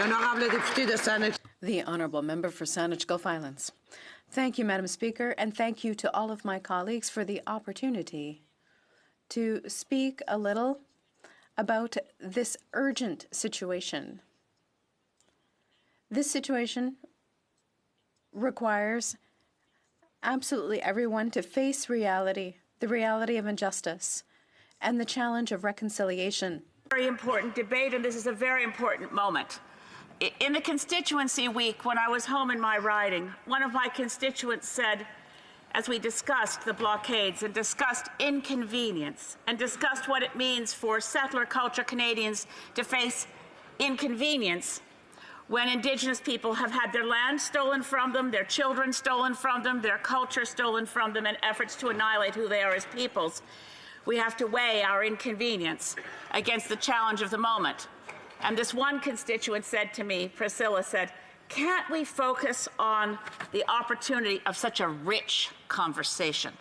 The Honourable Member for Saanich Gulf Islands. Thank you, Madam Speaker, and thank you to all of my colleagues for the opportunity to speak a little about this urgent situation. This situation requires absolutely everyone to face reality, the reality of injustice, and the challenge of reconciliation. Very important debate, and this is a very important moment. In the constituency week, when I was home in my riding, one of my constituents said, as we discussed the blockades and discussed inconvenience and discussed what it means for settler culture Canadians to face inconvenience when Indigenous people have had their land stolen from them, their children stolen from them, their culture stolen from them, in efforts to annihilate who they are as peoples, we have to weigh our inconvenience against the challenge of the moment. And this one constituent said to me, Priscilla said, can't we focus on the opportunity of such a rich conversation?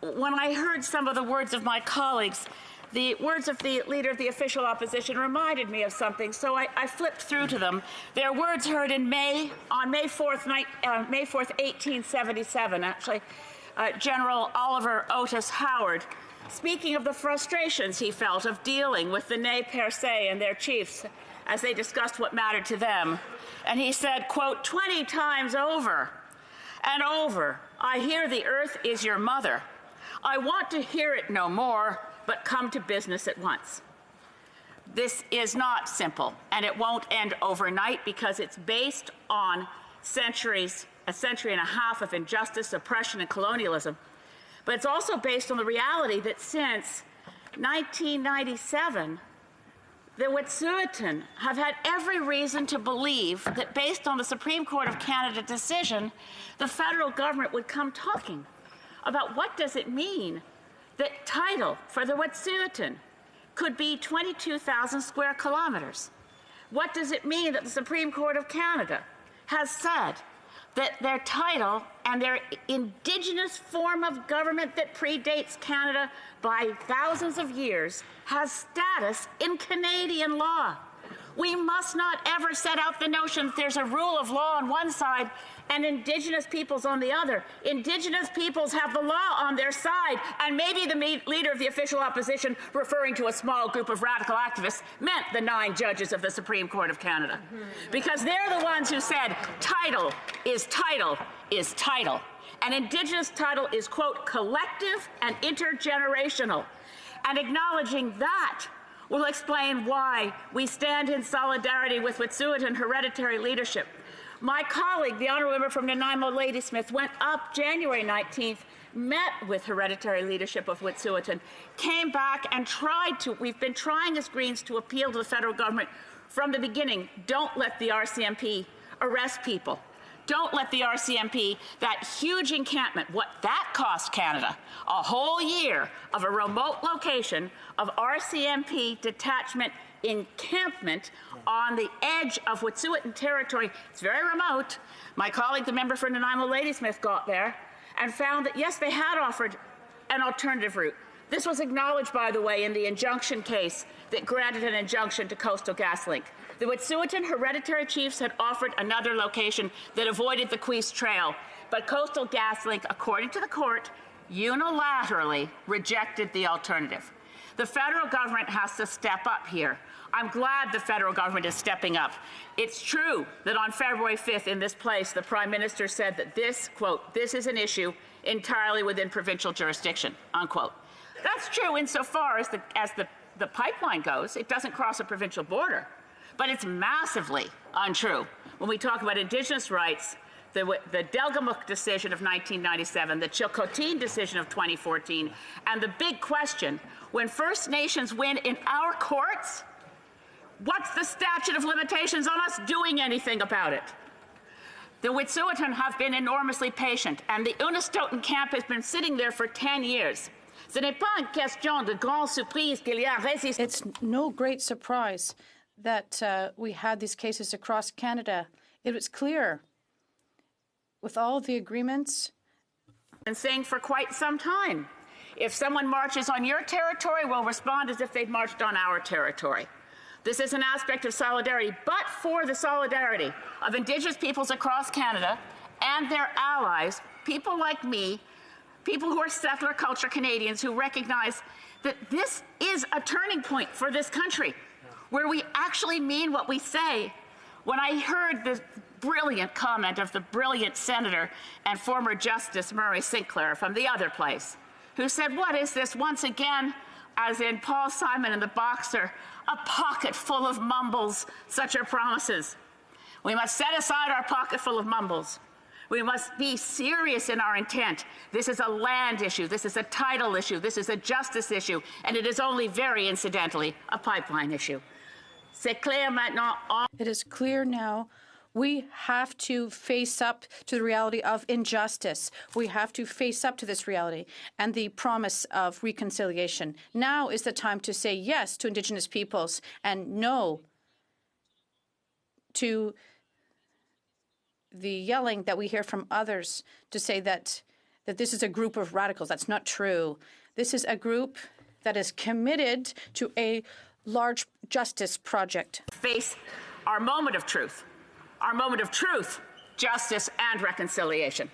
When I heard some of the words of my colleagues, the words of the Leader of the Official Opposition reminded me of something, so I flipped through to them. Their words heard on May 4th, 1877, actually, General Oliver Otis Howard, speaking of the frustrations he felt of dealing with the Nez Percé and their chiefs as they discussed what mattered to them. And he said, quote, 20 times over and over, I hear the earth is your mother. I want to hear it no more, but come to business at once. This is not simple, and it won't end overnight because it's based on a century and a half of injustice, oppression, and colonialism. But it's also based on the reality that since 1997, the Wet'suwet'en have had every reason to believe that based on the Supreme Court of Canada decision, the federal government would come talking about what does it mean that title for the Wet'suwet'en could be 22,000 square kilometers. What does it mean that the Supreme Court of Canada has said that their title and their Indigenous form of government that predates Canada by thousands of years has status in Canadian law? We must not ever set out the notion that there's a rule of law on one side and Indigenous peoples on the other. Indigenous peoples have the law on their side, and maybe the Leader of the Official Opposition, referring to a small group of radical activists, meant the 9 judges of the Supreme Court of Canada. Because they're the ones who said title is title is title. And Indigenous title is, quote, collective and intergenerational. And acknowledging that will explain why we stand in solidarity with Wet'suwet'en hereditary leadership. My colleague, the Honourable Member from Nanaimo Ladysmith, went up January 19th, met with hereditary leadership of Wet'suwet'en, came back and we've been trying as Greens to appeal to the federal government from the beginning. Don't let the RCMP arrest people. Don't let the RCMP, that huge encampment, what that cost Canada, a whole year of a remote location of RCMP detachment encampment on the edge of Wet'suwet'en territory. It's very remote. My colleague, the member for Nanaimo Ladysmith, got there and found that, yes, they had offered an alternative route. This was acknowledged, by the way, in the injunction case that granted an injunction to Coastal GasLink. The Wet'suwet'en hereditary chiefs had offered another location that avoided the Queese Trail, but Coastal GasLink, according to the court, unilaterally rejected the alternative. The federal government has to step up here. I'm glad the federal government is stepping up. It's true that on February 5th in this place, the Prime Minister said that this, quote, this is an issue entirely within provincial jurisdiction, unquote. That's true insofar as the pipeline goes. It doesn't cross a provincial border. But it's massively untrue when we talk about Indigenous rights, the Delgamuukw decision of 1997, the Chilcotin decision of 2014, and the big question, when First Nations win in our courts, what's the statute of limitations on us doing anything about it? The Wet'suwet'en have been enormously patient, and the Unistoten camp has been sitting there for 10 years. Ce n'est pas une question de grande surprise qu'il y a résistance. It's no great surprise that we had these cases across Canada. It was clear with all the agreements. And saying for quite some time, if someone marches on your territory, we'll respond as if they've marched on our territory. This is an aspect of solidarity, but for the solidarity of Indigenous peoples across Canada and their allies, people like me, people who are settler culture Canadians who recognize that this is a turning point for this country, where we actually mean what we say. When I heard the brilliant comment of the brilliant senator and former Justice Murray Sinclair from the other place, who said, what is this once again, as in Paul Simon and the Boxer, a pocket full of mumbles, such are promises. We must set aside our pocket full of mumbles. We must be serious in our intent. This is a land issue, this is a title issue, this is a justice issue, and it is only very incidentally a pipeline issue. C'est clair maintenant. It is clear now. We have to face up to the reality of injustice. We have to face up to this reality and the promise of reconciliation. Now is the time to say yes to Indigenous peoples and no to the yelling that we hear from others to say that this is a group of radicals. That's not true. This is a group that is committed to a large justice project. Face our moment of truth. Our moment of truth, justice, and reconciliation.